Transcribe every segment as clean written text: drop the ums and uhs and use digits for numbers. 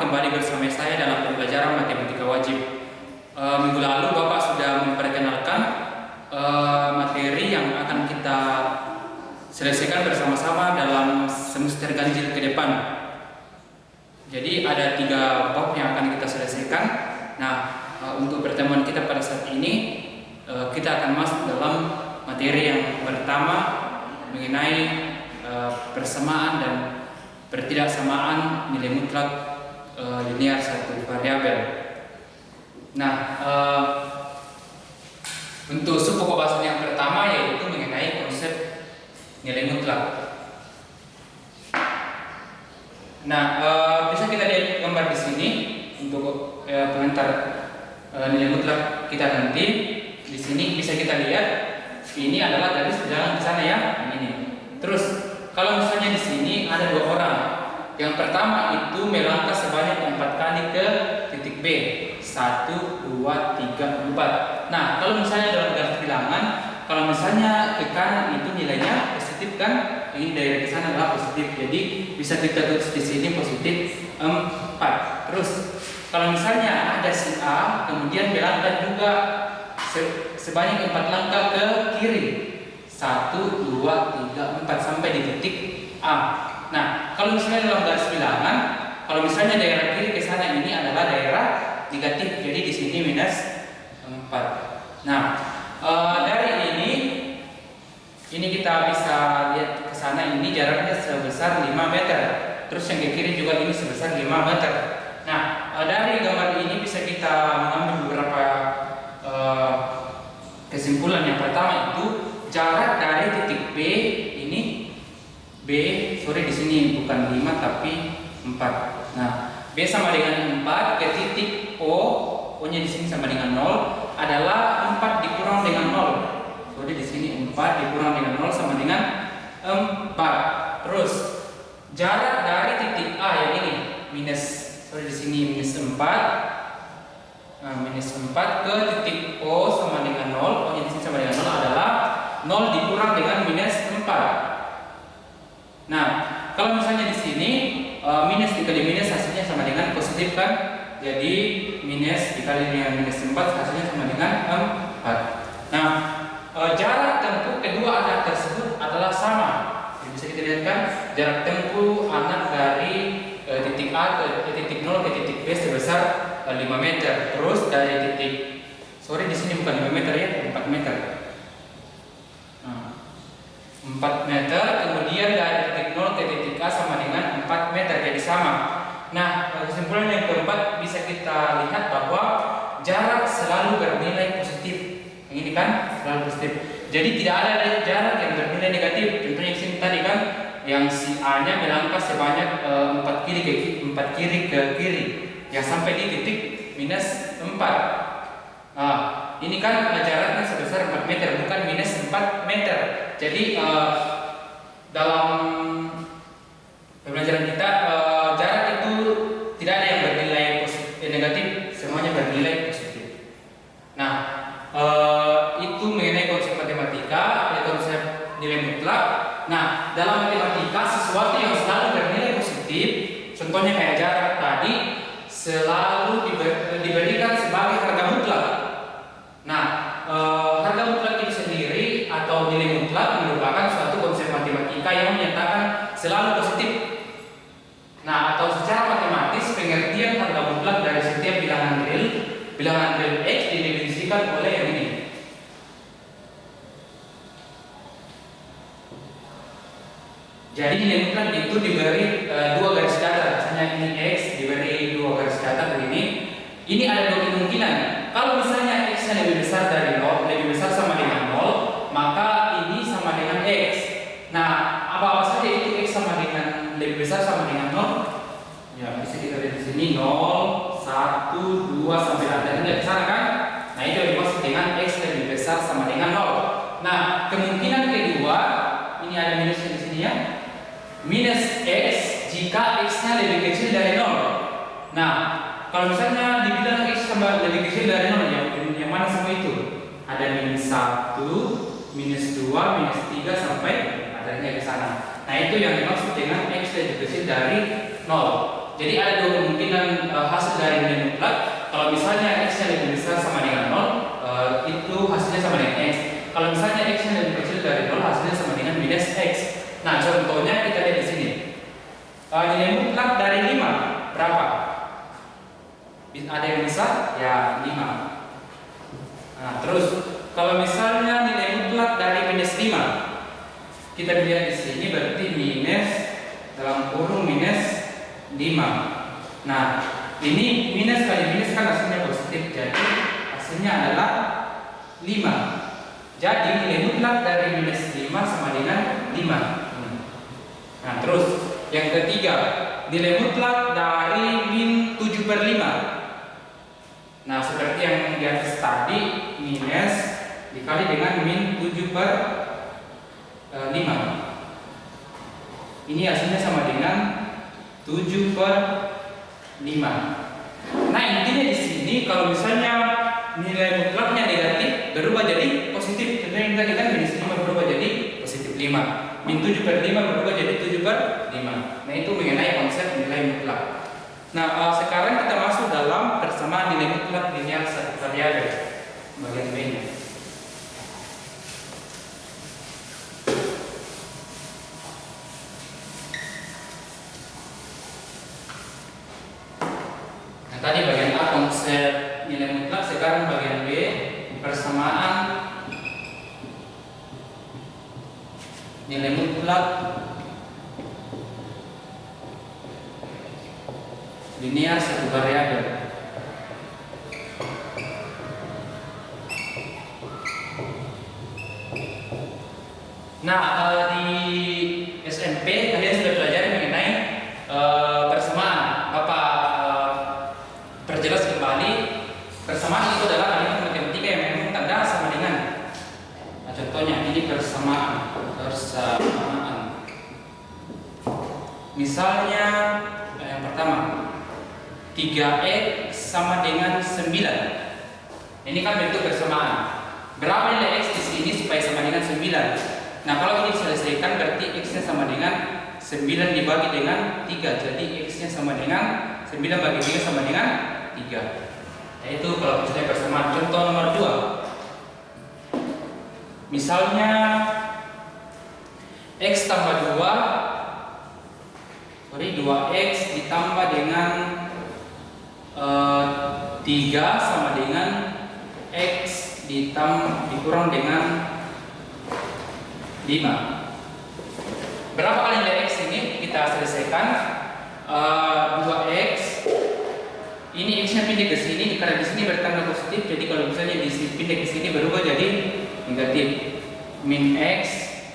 kembali bersama saya dalam pembelajaran matematika wajib. Minggu lalu Bapak sudah memperkenalkan materi yang akan kita selesaikan bersama-sama dalam semester ganjil ke depan. Jadi ada 3 bab yang akan kita selesaikan. Nah, untuk pertemuan kita pada saat ini kita akan masuk dalam materi yang pertama mengenai persamaan dan pertidaksamaan nilai mutlak linear satu variabel. Nah, untuk pokok bahasan yang pertama yaitu mengenai konsep nilai mutlak. Nah, bisa kita lihat gambar di sini untuk pengantar nilai mutlak kita nanti. Di sini bisa kita lihat ini adalah garis jalan ke sana ya, ini. Terus kalau misalnya di sini ada 2 orang. Yang pertama itu melangkah sebanyak 4 kali ke titik B. 1, 2, 3, 4. Nah, kalau misalnya dalam garis bilangan, kalau misalnya ke kanan itu nilainya positif kan? Ini dari ke sana adalah positif. Jadi bisa kita tulis di sini positif 4. Terus kalau misalnya ada si A kemudian melangkah juga sebanyak 4 langkah ke kiri. 1, 2, 3, 4 sampai di titik A. Nah, kalau misalnya dalam garis bilangan, kalau misalnya daerah kiri ke sana ini adalah daerah negatif, jadi di sini minus 4. Nah, dari ini kita bisa lihat ke sana ini jaraknya sebesar 5 meter. Terus yang ke kiri juga ini sebesar 5 meter. Nah, dari gambar ini bisa kita mengambil beberapa kesimpulan. Yang pertama itu jarak dari titik B ini di sini bukan 5 tapi 4. Nah, B sama dengan 4 ke titik O-nya di sini sama dengan 0 adalah 4 dikurang dengan 0. Sorry di sini 4 dikurang dengan 0 sama dengan 4. Terus jarak dari titik A yang ini di sini minus 4. Nah, minus 4 ke titik O sama dengan 0. O-nya di sini sama dengan 0 adalah 0 dikurang dengan minus 4. Nah, kalau misalnya di sini minus dikali minus hasilnya sama dengan positif kan? Jadi minus dikali dengan minus 4 hasilnya sama dengan 4. Nah, jarak tempuh kedua anak tersebut adalah sama. Jadi bisa kita lihat kan jarak tempuh anak dari titik A ke titik 0 ke titik B sebesar 5 meter. Terus dari titik di sini bukan 5 meter ya, 4 meter. 4 meter, kemudian dari titik 0 ke titik A sama dengan 4 meter, jadi sama. Nah, kesimpulan yang keempat bisa kita lihat bahwa jarak selalu bernilai positif. Yang ini kan selalu positif. Jadi tidak ada jarak yang bernilai negatif. Contohnya di sini tadi kan, yang si A-nya melangkah sebanyak 4 kiri ke kiri, yang sampai di titik minus 4. Nah, ini kan jaraknya sebesar 4 meter, bukan minus 4 meter. Jadi dalam pembelajaran kita jarak itu tidak ada yang bernilai negatif, semuanya bernilai positif. Nah, itu mengenai konsep matematika, konsep nilai mutlak. Nah, dalam matematika sesuatu yang selalu bernilai positif, contohnya kayak jarak tadi, selalu diberikan sebagai harga mutlak. Nah, harga mutlak itu sendiri atau nilai mutlak merupakan suatu konsep matematika yang menyatakan selalu positif. Nah, atau secara matematis pengertian harga mutlak dari setiap bilangan real X didefinisikan oleh yang ini. Jadi nilai mutlak itu diberi 2 garis datar. Misalnya ini X diberi 2 garis datar begini. Ini ada 2 kemungkinan. Kalau misalnya X-nya lebih besar dari 0, lebih besar sama dengan 0, maka ini sama dengan X. Nah, apa saja itu X sama dengan lebih besar sama dengan 0? Ya, bisa kita lihat di sini 0, 1, 2 sampai akhirnya ke sana kan? Nah, itu yang dimaksud dengan X lebih besar sama dengan 0. Nah, kemungkinan kedua, ini ada minusnya di sini ya. Minus X jika X-nya lebih kecil dari 0. Nah, kalau misalnya dibilang X sama lebih kecil dari 0 ya, yang mana semua itu? Ada minus 1, minus 2, minus 3 sampai adanya ke sana. Nah, itu yang dimaksud dengan X lebih kecil dari 0. Jadi ada 2 kemungkinan Nah, contohnya kita lihat di sini. Nilai mutlak dari 5 berapa? Ada yang bisa? Ya, 5. Nah, terus kalau misalnya nilai mutlak dari minus 5, kita lihat di sini berarti minus dalam kurung minus 5. Nah, ini minus kali minus kan hasilnya positif, jadi hasilnya adalah 5. Jadi nilai mutlak dari minus 5 sama dengan 5. Nah, terus yang ketiga, nilai mutlak dari min 7/5. Nah, seperti yang di atas tadi, minus dikali dengan min 7/5. Ini hasilnya sama dengan 7/5. Nah, intinya di sini kalau misalnya nilai mutlaknya negatif berubah jadi positif. Contohnya kita minus 5 berubah jadi positif 5. Min 7/5 berubah jadi 7/5. Nah, itu mengenai konsep nilai mutlak. Nah, sekarang kita masuk dalam persamaan nilai mutlak linear satu variabel bagian B-nya. Nah, tadi bagian A konsep nilai mutlak, sekarang bagian B persamaan nilai mutlak linear satu variabel. Nah, di SMP kalian sudah belajar mengenai persamaan. Bapak perjelas kembali, persamaan itu adalah kalimat matematika yang memang tanda sama dengan. Nah, contohnya ini persamaan. Misalnya yang pertama 3x sama dengan 9. Ini kan bentuk persamaan. Berapa nilai x di sini supaya sama dengan 9? Nah, kalau ini diselesaikan berarti x-nya sama dengan 9 dibagi dengan 3. Jadi x-nya sama dengan 9 bagi 3 sama dengan 3. Nah, itu kalau misalnya persamaan. Contoh nomor 2. Misalnya x tambah 2x ditambah dengan 3 sama dengan x dikurang dengan 5. Berapa kali nilai x ini? Kita selesaikan. 2x ini x-nya pindah ke sini, karena di sini bertambah positif, jadi kalau misalnya pindah ke sini berubah jadi negatif. Min x,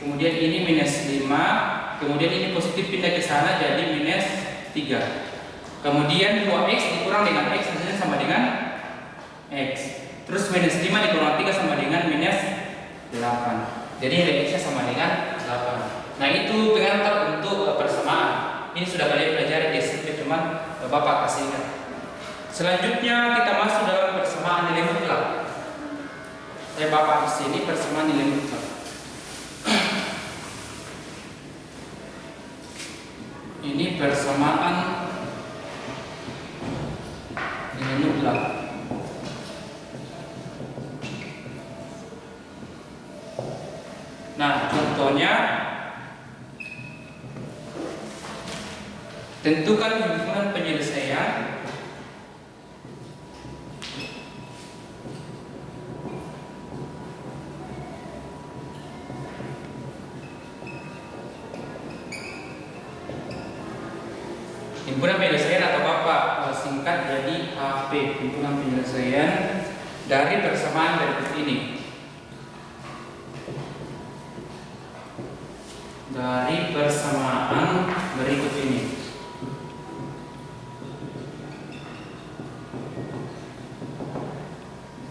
kemudian ini minus 5, kemudian ini positif pindah ke sana jadi minus 3. Kemudian 2x dikurang dengan x hasilnya sama dengan x. Terus minus 5 dikurang 3 sama dengan minus 8. Jadi nilai x-nya sama dengan 8. Nah, itu pengantar untuk persamaan. Ini sudah kalian pelajari di SMP, cuman Bapak kasih ingat. Selanjutnya kita masuk dalam persamaan nilai mutlak. Saya Bapak di sini persamaan nilai mutlak. Ini persamaan nilai mutlak. Nah, contohnya tentukan himpunan penyelesaian atau Bapak singkat jadi HP, himpunan penyelesaian dari persamaan berikut ini. Dari persamaan berikut ini.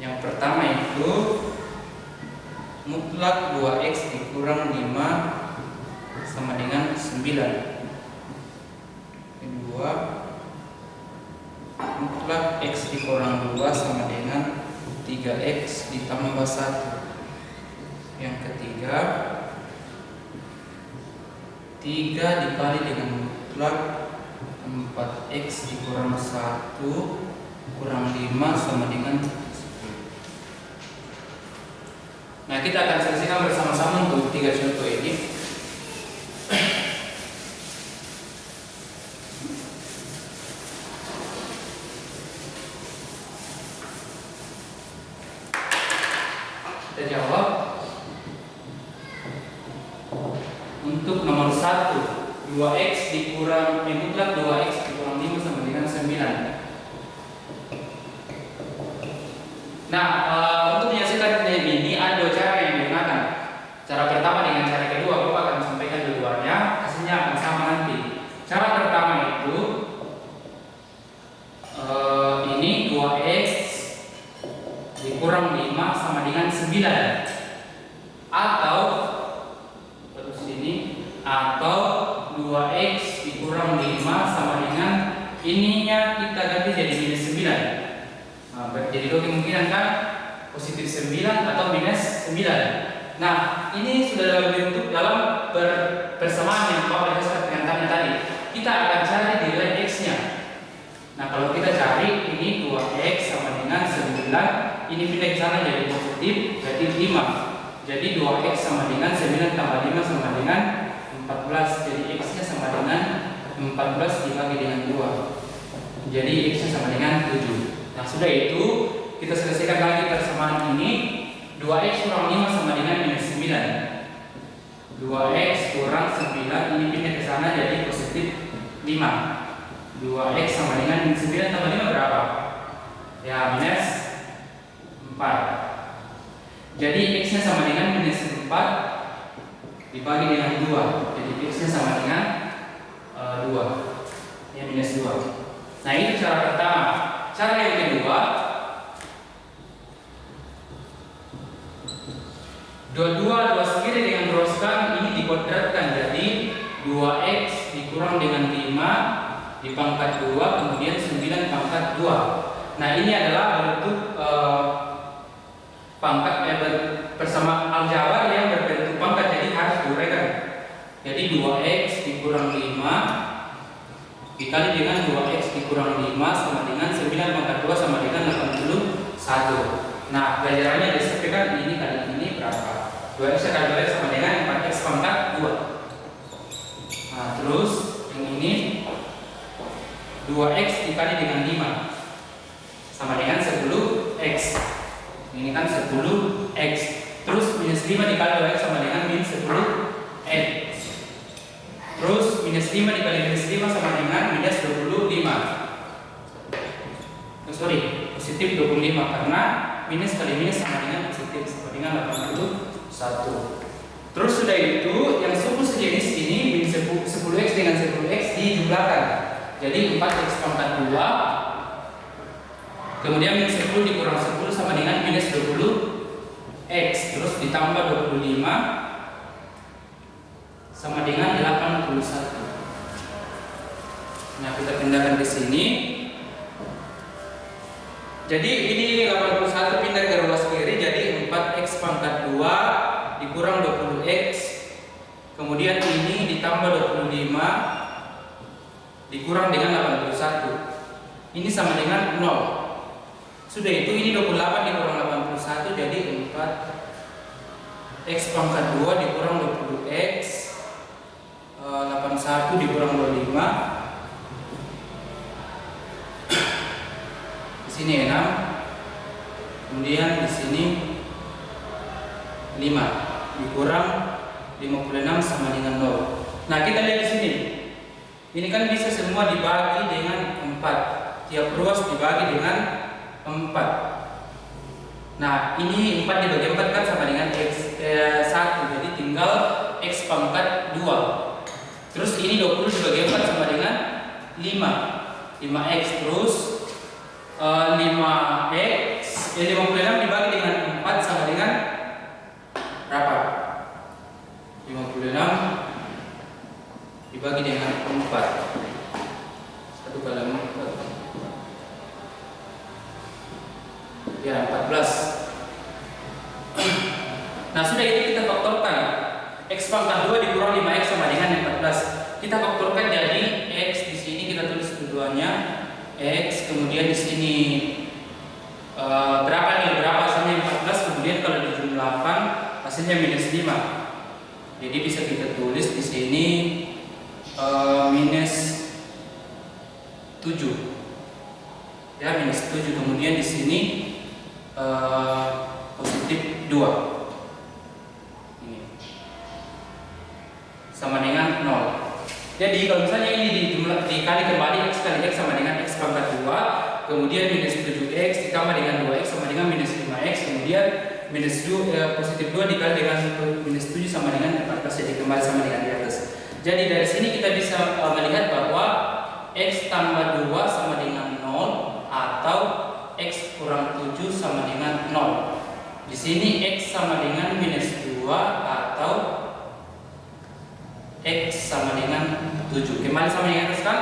Yang pertama itu mutlak 2x dikurang 5 sama dengan 9. Kedua, mutlak x dikurang 2 sama dengan 3x ditambah 1. Yang ketiga, 3 dikali dengan mutlak 4x dikurang 1 kurang 5 sama dengan 10. Nah, kita akan selesaikan bersama-sama untuk 3 contoh ini. Kita jawab. Untuk nomor 1, 2x dikurang mutlak 2x dikurang 5 sama dengan 9. Nah, untuk menyelesaikan ini ada dua cara yang digunakan. Cara pertama dengan cara kedua, Bapak akan sampaikan dua-duanya, hasilnya akan sama nanti. Cara pertama itu ini 2x dikurang 5 sama dengan 9. Atau terus ini, atau 2x dikurang 5 sama dengan ininya kita ganti jadi minus 9. Nah, jadi dua kemungkinan kan, positif 9 atau minus 9. Nah, ini sudah dalam bentuk dalam persamaan yang Bapak lihat pengantarnya tadi. Kita akan cari nilai x-nya. Nah, kalau kita cari ini 2x sama dengan 9, ini pindah ke sana jadi positif, berarti 5. Jadi 2x sama dengan 9 tambah 5 sama dengan 14. Jadi x-nya sama dengan 14 dibagi dengan 2. Jadi x-nya sama dengan 7. Nah, sudah itu kita selesaikan lagi persamaan ini. 2x kurang 5 sama dengan minus 9. 2x kurang 9 ini pindah ke sana jadi positif 5. 2x sama dengan minus 9 tambah 5 berapa? Ya, minus 4. Jadi x-nya sama dengan minus 4 dibagi dengan 2. Jadi x-nya sama dengan 2. Ya, minus 2. Nah, itu cara pertama. Cara yang kedua, dua sendiri dengan ruaskan ini dikuadratkan jadi 2x dikurang dengan 5 dipangkat 2 kemudian 9 pangkat 2. Nah, ini adalah bentuk pangkat bersama aljabar yang berbentuk pangkat, jadi harus diuraikan. Jadi 2x dikurang 5 dikali dengan 2x dikurang 5 sama dengan 9 pangkat 2 sama dengan 81. Nah, pelajarannya disampaikan ini kali ini berapa? 2x kali 2x sama dengan 4x pangkat 2. Nah, terus yang ini 2x dikali dengan 5 sama dengan 10x. Ini kan 10x. Terus minus 5 dikali 2x sama dengan minus 10x. Terus minus 5 dikali minus 5 sama dengan minus 25. Positif 25 karena minus kali minus sama dengan positif sama dengan 81. Terus sudah itu yang suku sejenis ini minus 10x dengan 10x dijumlahkan. Jadi 4x pangkat 2 kemudian minus 10 dikurang 10 sama dengan minus 20x. Terus ditambah 25 sama dengan 81. Nah, kita pindahkan ke sini. Jadi ini 81 pindah ke ruas kiri jadi 4x pangkat 2 dikurang 20x. Kemudian ini ditambah 25 dikurang dengan 81. Ini sama dengan 0. Sudah itu ini 28 dikurang 81 jadi 4x pangkat 2 dikurang 20x. 81 dikurang 25. Di sini 6. Kemudian di sini 5 dikurang 56 sama dengan 0. Nah, kita lihat di sini. Ini kan bisa semua dibagi dengan 4. Tiap ruas dibagi dengan 4. Nah, ini 4 dibagi 4 kan sama dengan x 1. Jadi tinggal x pangkat 2. Terus ini 20 dibagi 4 sama dengan 5x. Terus 5x 56 dibagi dengan 4 sama dengan berapa? 56 dibagi dengan 4. 1 kali 4 ya 14. Nah, sudah itu kita faktorkan. X pangkat 2 dikurang 5x sama dengan 14. Kita faktorkan jadi x di sini kita tulis keduanya x, kemudian di sini berapa nih? Berapa hasilnya 14, kemudian kalau dijumlahkan hasilnya minus 5. Jadi bisa kita tulis di sini minus 7. Ya, minus 7. Kemudian di sini positif 2. Ini sama dengan 0. Jadi kalau misalnya ini dikali kembali x kali x sama dengan x pangkat 2, kemudian minus 7x ditambah dengan 2x sama dengan minus 5x, kemudian positif 2 dikali dengan minus 7 sama dengan 14, jadi kembali sama dengan di atas. Jadi dari sini kita bisa melihat bahwa x tambah 2 sama dengan 0 atau x kurang 7 sama dengan 0. Di sini x sama dengan minus 2 atau x sama dengan 7. Kembali sama yang atas kan?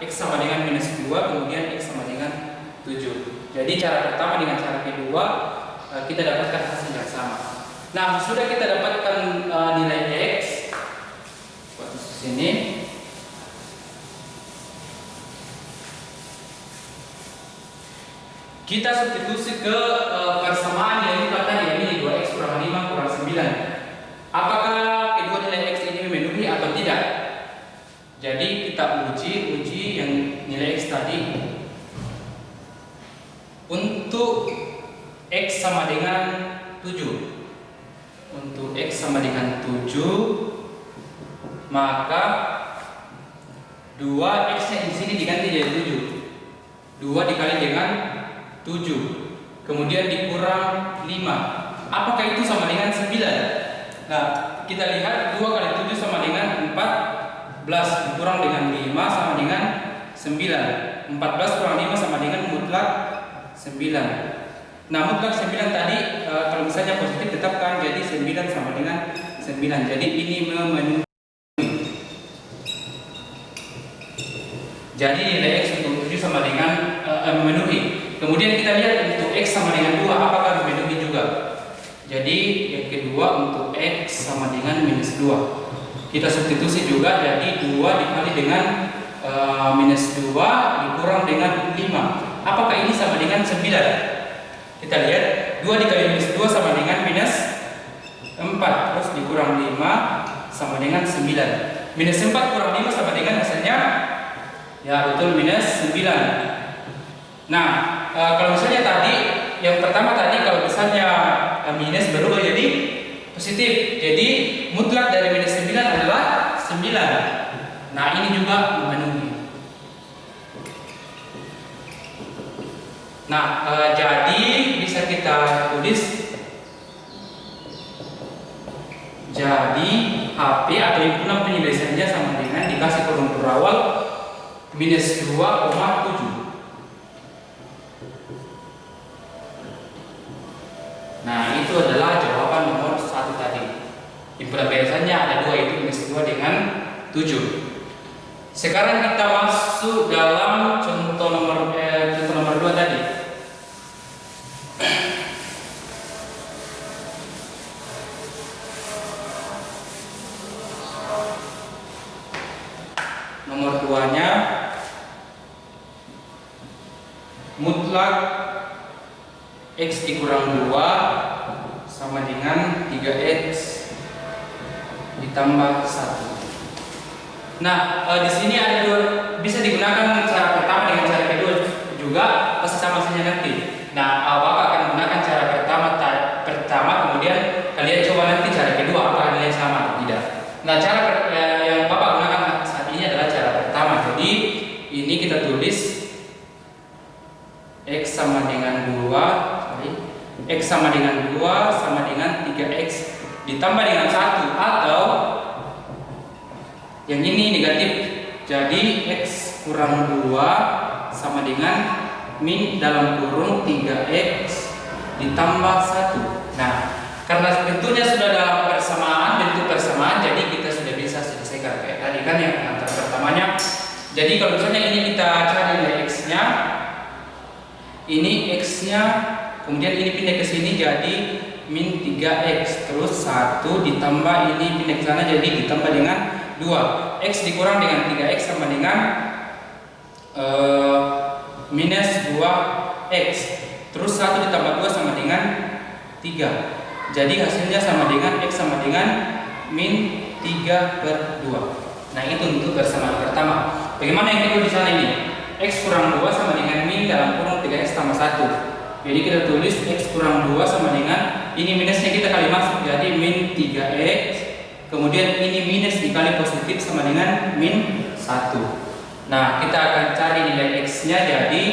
X sama dengan minus 2, kemudian x sama dengan 7. Jadi cara pertama dengan cara kedua kita dapatkan hasil yang sama. Nah, sudah kita dapatkan nilai x di sini. Kita substitusi ke persamaan yang kita tadi, ini 2x kurang 5 kurang 9. Apakah kedua nilai x ini memenuhi atau tidak? Jadi kita uji yang nilai x tadi. Untuk x sama dengan 7. Untuk x sama dengan 7, maka 2x nya di sini diganti jadi 7. 2 dikali dengan 7, kemudian dikurang 5. Apakah itu sama dengan 9? Nah, kita lihat 2 kali 7 sama dengan 14, dikurang dengan 5 sama dengan 9. 14 kurang 5 sama dengan mutlak 9. Nah, mutlak 9 tadi kalau misalnya positif tetapkan, jadi 9 sama dengan 9. Jadi ini memenuhi. Jadi nilai x untuk 7 sama dengan memenuhi. Kemudian kita lihat untuk x sama dengan 2 apakah memenuhi juga. Jadi yang kedua untuk x sama dengan minus 2. Kita substitusi juga, jadi 2 dikali dengan minus 2 dikurang dengan 5. Apakah ini sama dengan 9? Kita lihat 2 dikali minus 2 sama dengan minus 4, terus dikurang 5 sama dengan 9. Minus 4 kurang 5 sama dengan hasilnya, ya betul, minus 9. Nah, kalau misalnya tadi yang pertama tadi kalau misalnya minus berubah jadi positif, jadi mutlak dari minus 9 adalah 9. Nah, ini juga memenuhi. Nah, jadi bisa kita tulis, jadi HP atau himpunan penyelesaiannya sama dengan dikasih kolom berawal minus 2,7. Nah, itu adalah jawaban nomor 1 tadi. Himpunan biasanya ada 2, itu minus 2 dengan 7. Sekarang kita masuk dalam contoh nomor 2 tadi. Nomor 2-nya mutlak x dikurang 2 sama dengan 3x ditambah 1. Nah, di sini ada dua, bisa digunakan cara pertama dengan cara kedua juga, pasti sama saja nanti. Nah, Bapak akan menggunakan cara pertama, kemudian kalian coba nanti cara kedua apakah nilai sama atau tidak. Nah, cara yang Bapak gunakan saat ini adalah cara pertama. Jadi ini kita tulis x sama dengan 2, x sama dengan 2 sama dengan 3x ditambah dengan 1, atau yang ini negatif, jadi x kurang 2 sama dengan min dalam kurung 3x ditambah 1. Nah, karena bentuknya sudah dalam bentuk persamaan, jadi kita sudah bisa selesaikan kayak tadi kan yang antar pertamanya. Jadi kalau misalnya ini kita cari nilai x-nya, ini x-nya, kemudian ini pindah ke sini jadi min 3x, terus 1 ditambah ini pindah ke sana jadi ditambah dengan 2. X dikurang dengan 3x sama dengan minus 2x, terus 1 ditambah 2 sama dengan 3. Jadi hasilnya sama dengan x sama dengan min 3/2. Nah, itu untuk persamaan pertama. Bagaimana yang kedua di sana ini? X kurang 2 sama dengan min dalam kurung 3x tambah 1. Jadi kita tulis X kurang 2 sama dengan, ini minusnya kita kali masuk, jadi min 3X. Kemudian ini minus dikali positif sama dengan min 1. Nah, kita akan cari nilai X-nya, jadi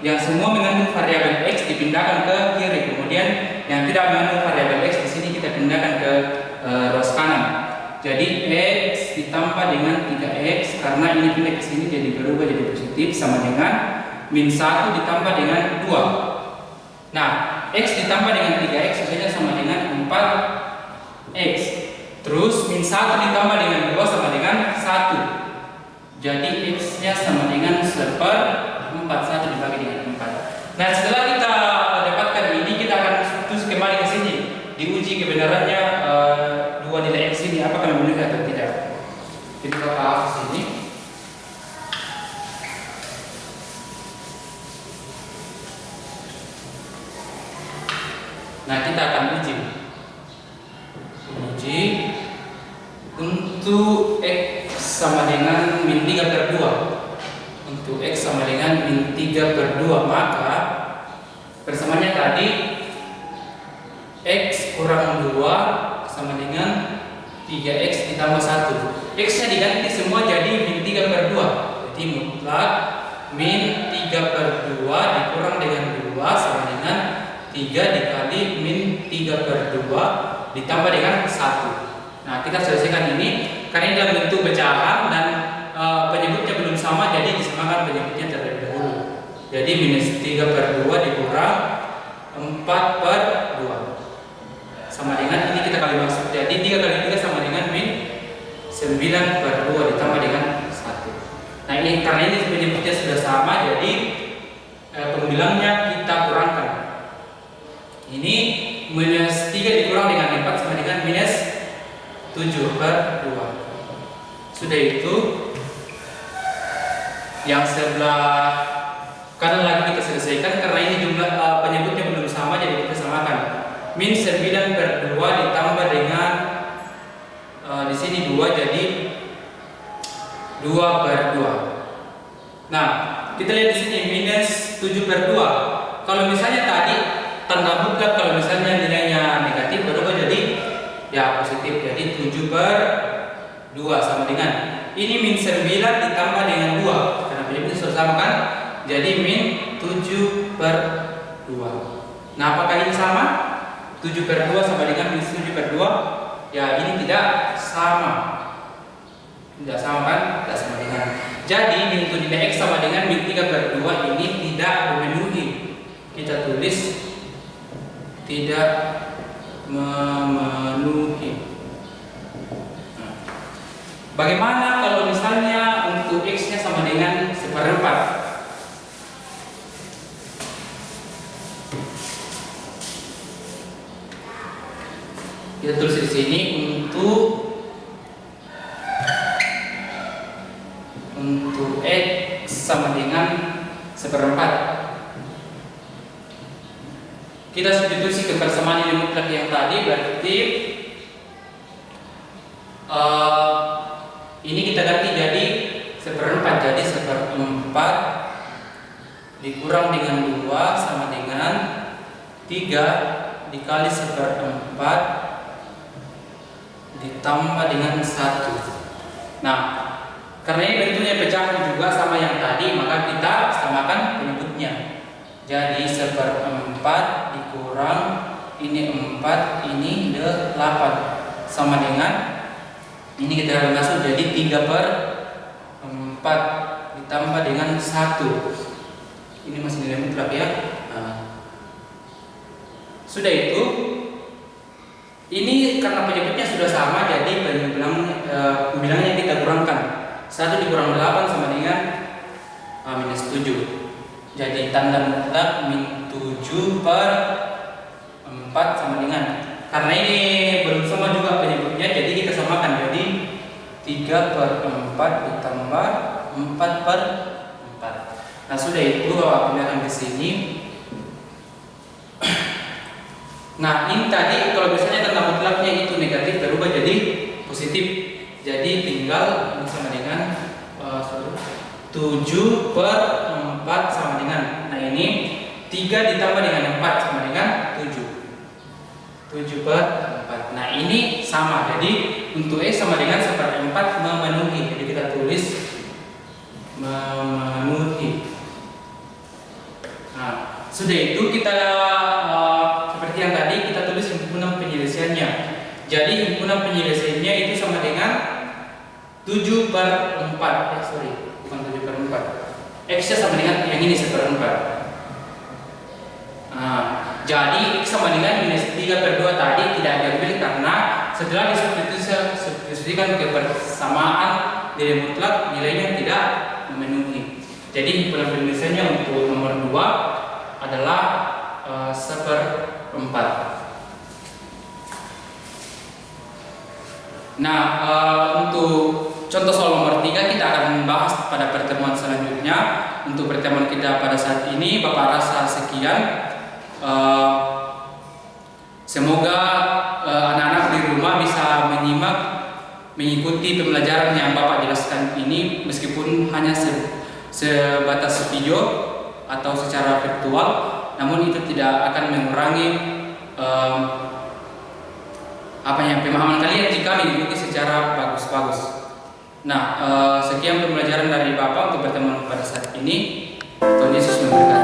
yang semua mengandung variabel X dipindahkan ke kiri. Kemudian yang tidak mengandung variabel X di sini kita pindahkan ke ruas kanan. Jadi X ditambah dengan 3X, karena ini pindah ke sini jadi berubah jadi positif, sama dengan min 1 ditambah dengan 2. Nah, X ditambah dengan 3X hasilnya sama dengan 4X. Terus min 1 ditambah dengan 2 sama dengan 1. Jadi X-nya sama dengan 1/4, 1 dibagi dengan 4. Nah, setelah kita dapatkan ini, kita akan terus kembali ke sini, diuji kebenarannya dua nilai X ini apakah memenuhi atau tidak. Kita ke sini. Nah, kita akan uji untuk X sama dengan min 3/2. Untuk X sama dengan min 3/2, maka persamaannya tadi X kurang 2 sama dengan 3X ditambah 1. X-nya diganti semua jadi min 3/2. Jadi mutlak min 3/2 dikurang dengan 2 sama dengan 3 dikali min 3/2 ditambah dengan 1. Nah, kita selesaikan ini karena ini dalam bentuk pecahan dan penyebutnya belum sama, jadi disamakan penyebutnya terlebih dahulu. Jadi minus 3/2 dikurang 4/2 sama dengan ini kita kali masuk. Jadi 3 kali 3 sama dengan min 9/2 ditambah dengan 1. Nah, ini karena ini penyebutnya sudah sama, jadi pembilangnya kita kurangkan. Ini minus 3 dikurang dengan 4 sama dengan minus 7/2. Sudah itu, yang sebelah kanan lagi kita selesaikan karena ini jumlah penyebutnya belum sama, jadi kita samakan. Min 9/2 ditambah dengan di sini 2, jadi 2/2. Nah, kita lihat di sini minus 7/2. Kalau misalnya tadi tanda mutlak, kalau misalnya nilainya negatif berubah jadi ya positif, jadi 7/2 sama dengan ini min 9 ditambah dengan 2 karena penyebutnya sudah sama kan, jadi min 7/2. Nah, apakah ini sama? 7/2 sama dengan min 7/2? Ya, ini tidak sama. Tidak sama kan? Tidak sama dengan. Jadi untuk nilai X sama dengan min 3/2 ini tidak memenuhi. Kita tulis tidak memenuhi. Bagaimana kalau misalnya untuk X-nya sama dengan 1/4? Kita tulis di sini untuk X sama dengan 1/4. Kita substitusi ke persamaan nilai mutlak yang tadi, berarti ini kita ganti jadi 1/4, jadi 1/4 dikurang dengan 2 sama dengan 3 dikali 1/4 ditambah dengan 1. Nah, karena ini bentuknya pecahan juga sama yang tadi, maka kita samakan penyebutnya. Jadi 1/4 dikurang ini 4, ini 8 sama dengan ini kita masuk jadi 3/4 ditambah dengan 1. Ini masih nilai mutlak ya. Nah, sudah itu, ini karena penyebutnya sudah sama, jadi pembilangnya kita kurangkan. 1 dikurang 8 sama dengan minus 7. Jadi tanda mutlak min 7/4 sama dengan, karena ini belum sama juga penyebutnya, jadi kita samakan jadi 3/4 ditambah 4/4. Nah, sudah itu bawa pindahkan ke sini. Nah, ini tadi kalau misalnya tanda mutlaknya itu negatif berubah jadi positif, jadi tinggal ini sama dengan 7/4 sama dengan, nah ini 3 ditambah dengan 4 sama dengan 7. 7 per 4. Nah ini sama, jadi untuk X sama dengan 1/4 memenuhi. Jadi kita tulis memenuhi. Nah sudah itu kita seperti yang tadi kita tulis himpunan penyelesaiannya. Jadi himpunan penyelesaiannya itu sama dengan 7 per 4. Bukan 7 per 4. X-nya sama dengan yang ini 1/4. Jadi X sama dengan minus 3 per 2 tadi tidak diambil karena setelah disubstitusikan ke persamaan nilai mutlak nilainya tidak memenuhi. Jadi himpunan penyelesaiannya untuk nomor 2 adalah 1/4. Nah untuk contoh soal nomor 3 kita akan bahas pada pertemuan selanjutnya. Untuk pertemuan kita pada saat ini Bapak rasa sekian. Semoga anak-anak di rumah bisa mengikuti pembelajaran yang Bapak jelaskan ini meskipun hanya sebatas video atau secara virtual, namun itu tidak akan mengurangi pemahaman kalian jika mengikuti secara bagus-bagus. Nah, sekian pembelajaran dari Bapak untuk pertemuan pada saat ini. Tuhan Yesus memberkati.